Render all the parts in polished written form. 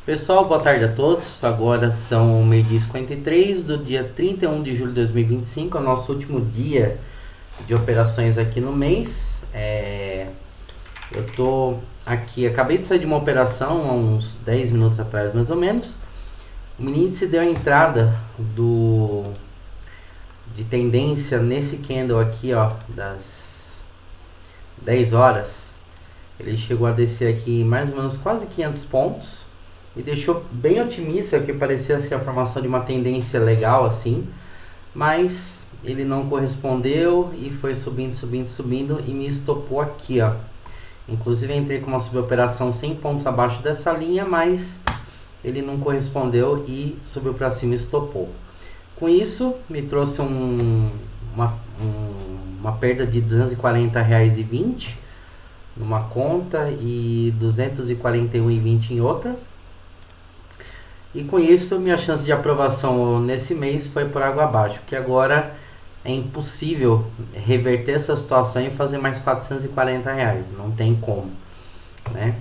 Pessoal, boa tarde a todos. Agora são meio-dia e 53 do dia 31 de julho de 2025, é o nosso último dia de operações aqui no mês. Eu tô aqui, acabei de sair de uma operação há uns 10 minutos atrás, mais ou menos. O índice deu a entrada de tendência nesse candle aqui, ó, das 10 horas. Ele chegou a descer aqui mais ou menos quase 500 pontos e deixou bem otimista, que parecia ser a formação de uma tendência legal assim, mas ele não correspondeu e foi subindo e me estopou aqui, ó. Inclusive entrei com uma suboperação 100 pontos abaixo dessa linha, mas ele não correspondeu e subiu para cima e estopou. Com isso, me trouxe uma perda de R$240,20 numa conta e R$241,20 em outra. E com isso, minha chance de aprovação nesse mês foi por água abaixo, porque agora é impossível reverter essa situação e fazer mais R$440, não tem como, né?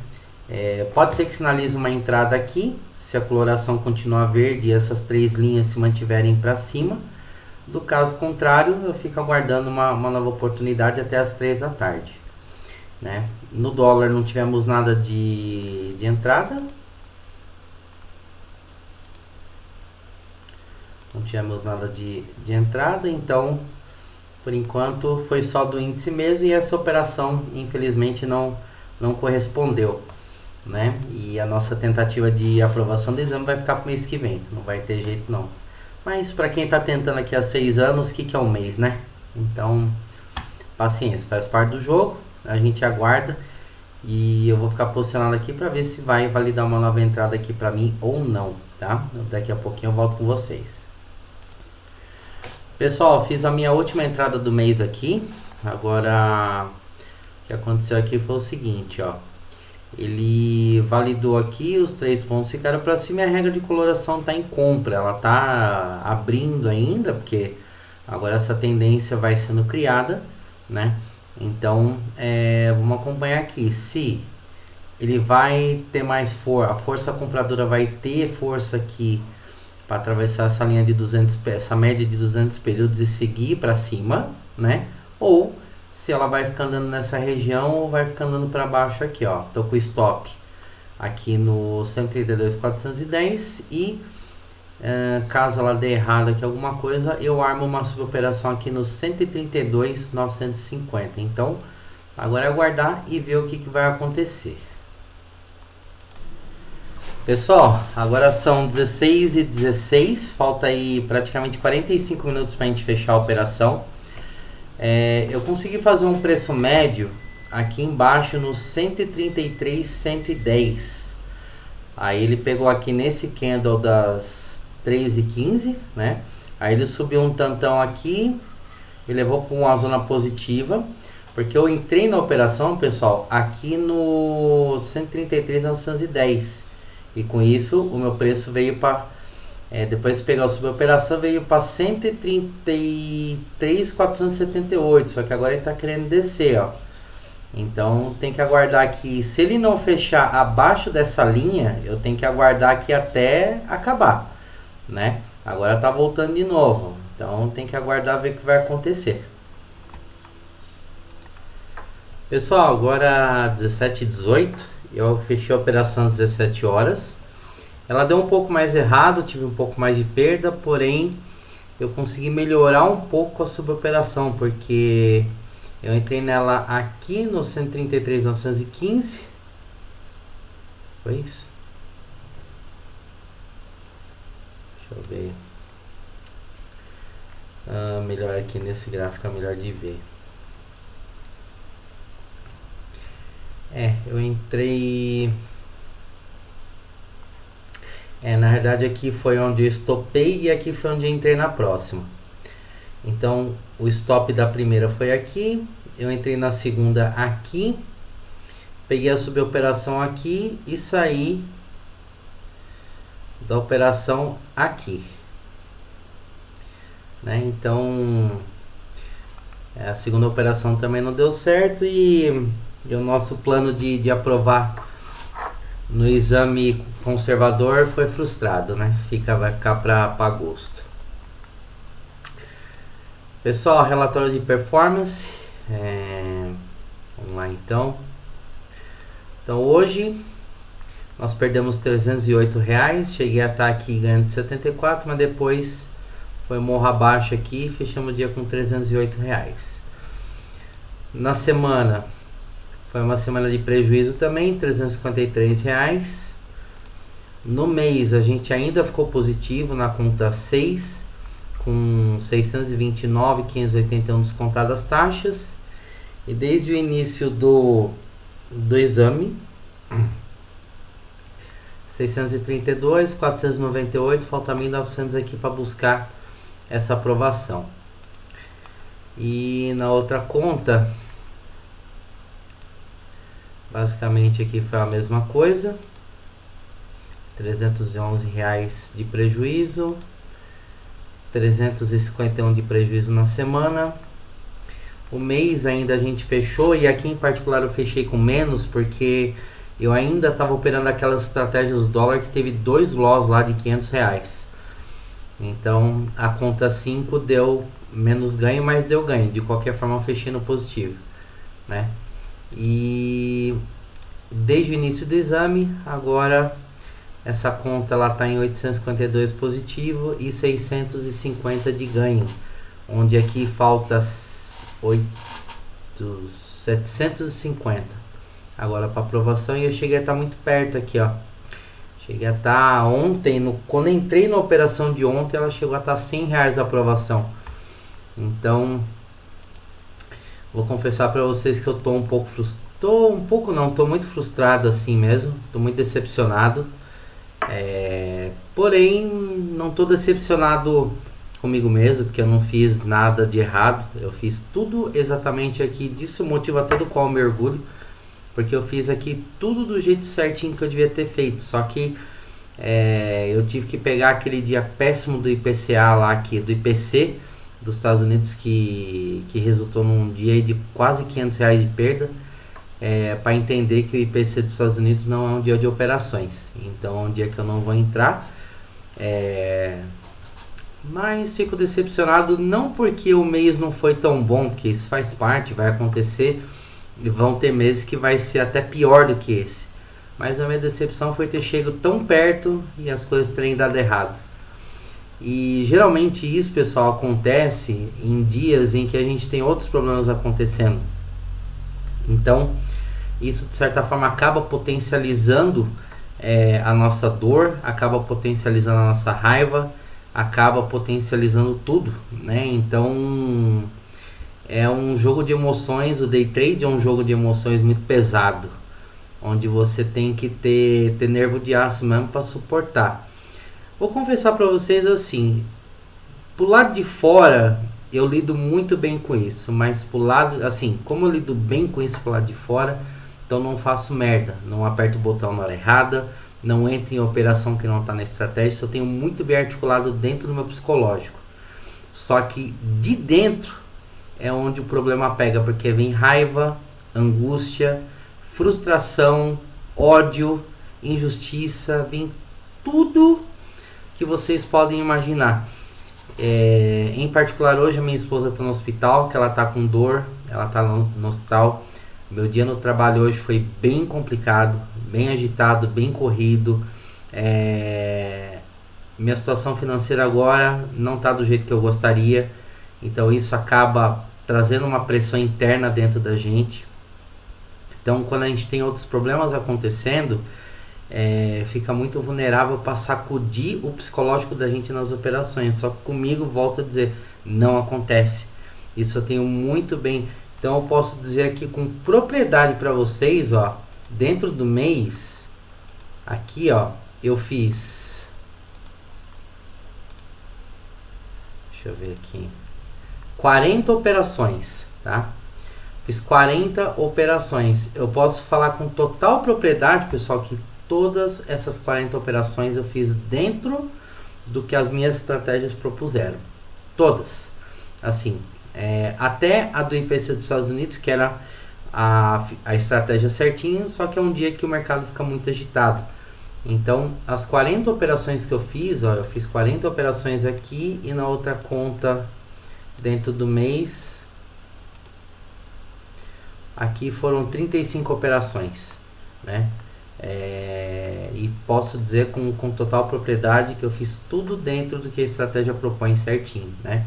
Pode ser que sinalize uma entrada aqui, se a coloração continuar verde e essas três linhas se mantiverem para cima. Do caso contrário, eu fico aguardando uma nova oportunidade até as 3 da tarde, né? No dólar não tivemos nada de entrada. Não tivemos nada de entrada, então por enquanto foi só do índice mesmo e essa operação infelizmente não correspondeu, né? E a nossa tentativa de aprovação do exame vai ficar para o mês que vem, não vai ter jeito não. Mas para quem está tentando aqui há 6 anos, o que é um mês, né? Então, paciência, faz parte do jogo, a gente aguarda e eu vou ficar posicionado aqui para ver se vai validar uma nova entrada aqui para mim ou não, tá? Daqui a pouquinho eu volto com vocês. Pessoal, fiz a minha última entrada do mês aqui. Agora, o que aconteceu aqui foi o seguinte, ó. Ele validou aqui, os 3 pontos ficaram para cima e a regra de coloração está em compra. Ela está abrindo ainda, porque agora essa tendência vai sendo criada, né? Então, vamos acompanhar aqui. Se ele vai ter mais força, a força compradora vai ter força aqui para atravessar essa linha de 200, essa média de 200 períodos e seguir para cima, né? Ou se ela vai ficar andando nessa região ou vai ficar andando para baixo aqui, ó. Tô com o stop aqui no 132.410 e caso ela dê errado aqui alguma coisa, eu armo uma suboperação aqui no 132.950. Então, agora é aguardar e ver o que vai acontecer. Pessoal, agora são 16h16, falta aí praticamente 45 minutos para a gente fechar a operação. Eu consegui fazer um preço médio aqui embaixo no 133,110. Aí ele pegou aqui nesse candle das 3h15, né? Aí ele subiu um tantão aqui e levou para uma zona positiva, porque eu entrei na operação, pessoal, aqui no 133,910. E com isso, o meu preço veio para... depois de pegar o suboperação, veio para 133.478. Só que agora ele está querendo descer, ó. Então, tem que aguardar aqui. Se ele não fechar abaixo dessa linha, eu tenho que aguardar aqui até acabar, né? Agora está voltando de novo. Então, tem que aguardar ver o que vai acontecer. Pessoal, agora 17h18. Eu fechei a operação às 17 horas. Ela deu um pouco mais errado, tive um pouco mais de perda, porém eu consegui melhorar um pouco a suboperação, porque eu entrei nela aqui no 133.915. Foi isso? Deixa eu ver. Melhor aqui nesse gráfico, é melhor de ver. Eu entrei... na verdade aqui foi onde eu estopei e aqui foi onde eu entrei na próxima. Então, o stop da primeira foi aqui, eu entrei na segunda aqui, peguei a suboperação aqui e saí da operação aqui, né? Então, a segunda operação também não deu certo e o nosso plano de aprovar no exame conservador foi frustrado, né? Vai ficar para gosto. Pessoal, relatório de performance. Vamos lá então. Então hoje nós perdemos R$308. Cheguei a estar aqui ganhando 74, mas depois foi morro abaixo aqui e fechamos o dia com R$308. Na semana foi uma semana de prejuízo também, R$353. No mês a gente ainda ficou positivo na conta 6, com 629.581 descontadas as taxas. E desde o início do exame, 632, 498, falta 1.900 aqui para buscar essa aprovação. E na outra conta, basicamente aqui foi a mesma coisa, R$311 de prejuízo, 351 de prejuízo na semana. O mês ainda a gente fechou, e aqui em particular eu fechei com menos, porque eu ainda estava operando aquelas estratégias dólar que teve 2 loss lá de R$500. Então a conta 5 deu menos ganho, mas deu ganho. De qualquer forma eu fechei no positivo, né? E desde o início do exame, agora essa conta ela está em 852 positivo e 650 de ganho, onde aqui falta 750 agora para aprovação. E eu cheguei a estar muito perto aqui, ó. Cheguei a estar ontem, quando entrei na operação de ontem, ela chegou a estar R$100 a aprovação. Então vou confessar para vocês que eu tô um pouco frustrado, tô muito frustrado assim mesmo, tô muito decepcionado. Porém não tô decepcionado comigo mesmo, porque eu não fiz nada de errado, eu fiz tudo exatamente aqui, disso motiva até do qual eu me orgulho, porque eu fiz aqui tudo do jeito certinho que eu devia ter feito. Só que eu tive que pegar aquele dia péssimo do IPCA lá, do IPC dos Estados Unidos, que resultou num dia de quase R$500 de perda, para entender que o IPC dos Estados Unidos não é um dia de operações. Então é um dia que eu não vou entrar, mas fico decepcionado, não porque o mês não foi tão bom, que isso faz parte, vai acontecer, e vão ter meses que vai ser até pior do que esse, mas a minha decepção foi ter chegado tão perto e as coisas terem dado errado. E geralmente isso, pessoal, acontece em dias em que a gente tem outros problemas acontecendo. Então isso de certa forma acaba potencializando a nossa dor, acaba potencializando a nossa raiva, acaba potencializando tudo, né? Então é um jogo de emoções, o day trade é um jogo de emoções muito pesado, onde você tem que ter nervo de aço mesmo para suportar. Vou confessar para vocês assim, pro lado de fora eu lido muito bem com isso, mas pro lado, assim, como eu lido bem com isso pro lado de fora, então não faço merda, não aperto o botão na hora errada, não entro em operação que não está na estratégia. Isso eu tenho muito bem articulado dentro do meu psicológico. Só que de dentro é onde o problema pega, porque vem raiva, angústia, frustração, ódio, injustiça, vem tudo que vocês podem imaginar. Em particular hoje a minha esposa está no hospital, que ela está com dor, ela está no hospital. Meu dia no trabalho hoje foi bem complicado, bem agitado, bem corrido. Minha situação financeira agora não está do jeito que eu gostaria, então isso acaba trazendo uma pressão interna dentro da gente. Então quando a gente tem outros problemas acontecendo, fica muito vulnerável para sacudir o psicológico da gente nas operações. Só que comigo, volto a dizer, não acontece. Isso eu tenho muito bem. Então eu posso dizer aqui com propriedade para vocês, ó, dentro do mês, aqui ó, eu fiz, deixa eu ver aqui, 40 operações, tá? Fiz 40 operações. Eu posso falar com total propriedade, pessoal, que todas essas 40 operações eu fiz dentro do que as minhas estratégias propuseram. Todas. Assim, até a do IPC dos Estados Unidos, que era a estratégia certinho, só que é um dia que o mercado fica muito agitado. Então, as 40 operações que eu fiz, ó, eu fiz 40 operações aqui e na outra conta dentro do mês, aqui foram 35 operações, né? E posso dizer com total propriedade que eu fiz tudo dentro do que a estratégia propõe certinho, né?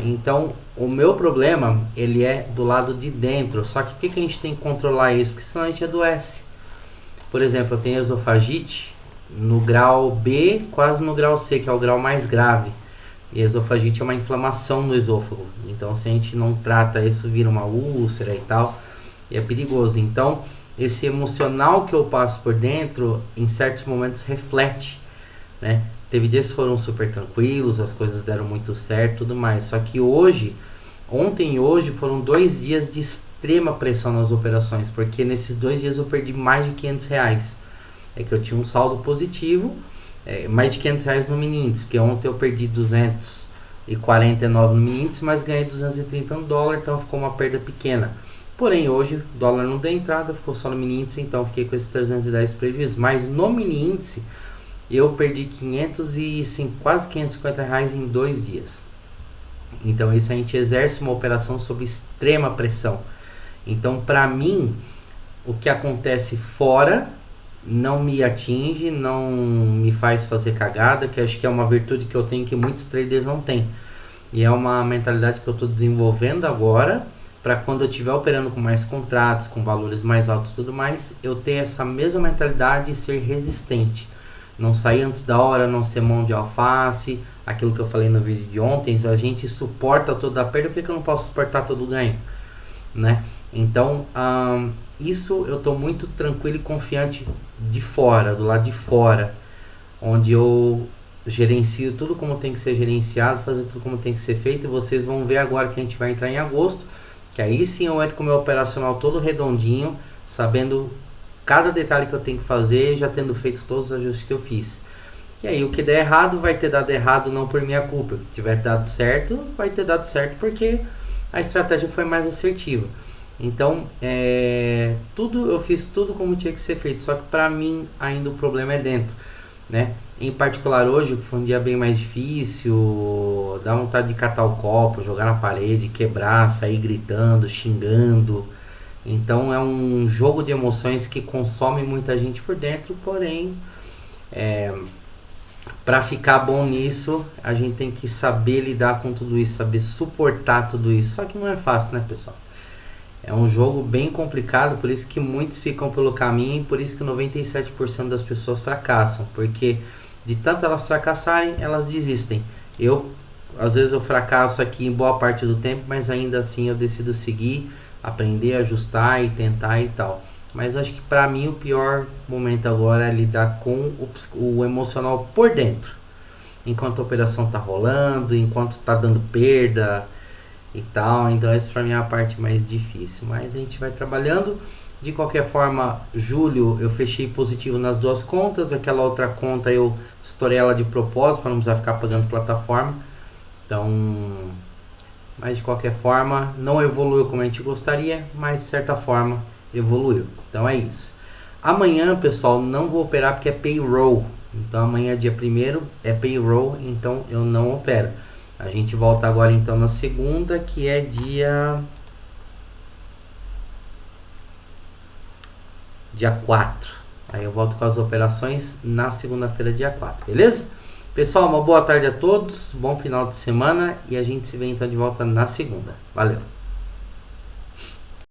Então, o meu problema, ele é do lado de dentro. Só que por que a gente tem que controlar isso? Porque senão a gente adoece. Por exemplo, eu tenho esofagite no grau B, quase no grau C, que é o grau mais grave. E a esofagite é uma inflamação no esôfago. Então, se a gente não trata isso, vira uma úlcera e tal. E é perigoso. Então, esse emocional que eu passo por dentro, em certos momentos, reflete, né? Teve dias que foram super tranquilos, as coisas deram muito certo e tudo mais. Só que ontem e hoje foram 2 dias de extrema pressão nas operações, porque nesses 2 dias eu perdi mais de R$500. É que eu tinha um saldo positivo, mais de R$500 no mini índice, porque ontem eu perdi 249 no mini índice, mas ganhei 230 no dólar, então ficou uma perda pequena. Porém, hoje o dólar não deu entrada, ficou só no mini índice, então fiquei com esses 310 prejuízos. Mas no mini índice, eu perdi quase R$550 em 2 dias. Então isso a gente exerce uma operação sob extrema pressão. Então, para mim, o que acontece fora não me atinge, não me faz fazer cagada, que acho que é uma virtude que eu tenho que muitos traders não têm. E é uma mentalidade que eu estou desenvolvendo agora, para quando eu estiver operando com mais contratos, com valores mais altos e tudo mais, eu ter essa mesma mentalidade e ser resistente. Não sair antes da hora, não ser mão de alface, aquilo que eu falei no vídeo de ontem, a gente suporta toda a perda, por que eu não posso suportar todo o ganho, né? Então, isso eu estou muito tranquilo e confiante de fora, do lado de fora, onde eu gerencio tudo como tem que ser gerenciado, fazer tudo como tem que ser feito, e vocês vão ver agora que a gente vai entrar em agosto, que aí sim eu entro com o meu operacional todo redondinho, sabendo cada detalhe que eu tenho que fazer, já tendo feito todos os ajustes que eu fiz. E aí o que der errado vai ter dado errado não por minha culpa. O que tiver dado certo, vai ter dado certo porque a estratégia foi mais assertiva. Então, eu fiz tudo como tinha que ser feito. Só que para mim ainda o problema é dentro, né? Em particular hoje, que foi um dia bem mais difícil, dá vontade de catar o copo, jogar na parede, quebrar, sair gritando, xingando. Então é um jogo de emoções que consome muita gente por dentro, porém, para ficar bom nisso, a gente tem que saber lidar com tudo isso, saber suportar tudo isso. Só que não é fácil, né, pessoal? É um jogo bem complicado, por isso que muitos ficam pelo caminho, e por isso que 97% das pessoas fracassam, porque de tanto elas fracassarem, elas desistem. Às vezes eu fracasso aqui em boa parte do tempo, mas ainda assim eu decido seguir, aprender, ajustar e tentar e tal. Mas acho que para mim o pior momento agora é lidar com o emocional por dentro. Enquanto a operação tá rolando, enquanto tá dando perda e tal. Então essa para mim é a parte mais difícil. Mas a gente vai trabalhando. De qualquer forma, julho eu fechei positivo nas 2 contas. Aquela outra conta eu estourei ela de propósito para não precisar ficar pagando plataforma. Então... Mas de qualquer forma, não evoluiu como a gente gostaria, mas de certa forma evoluiu. Então é isso. Amanhã, pessoal, não vou operar porque é payroll. Então amanhã, dia 1º, é payroll, então eu não opero. A gente volta agora então na segunda, que é dia 4. Aí eu volto com as operações na segunda-feira, dia 4, beleza? Pessoal, uma boa tarde a todos, bom final de semana e a gente se vê então de volta na segunda. Valeu!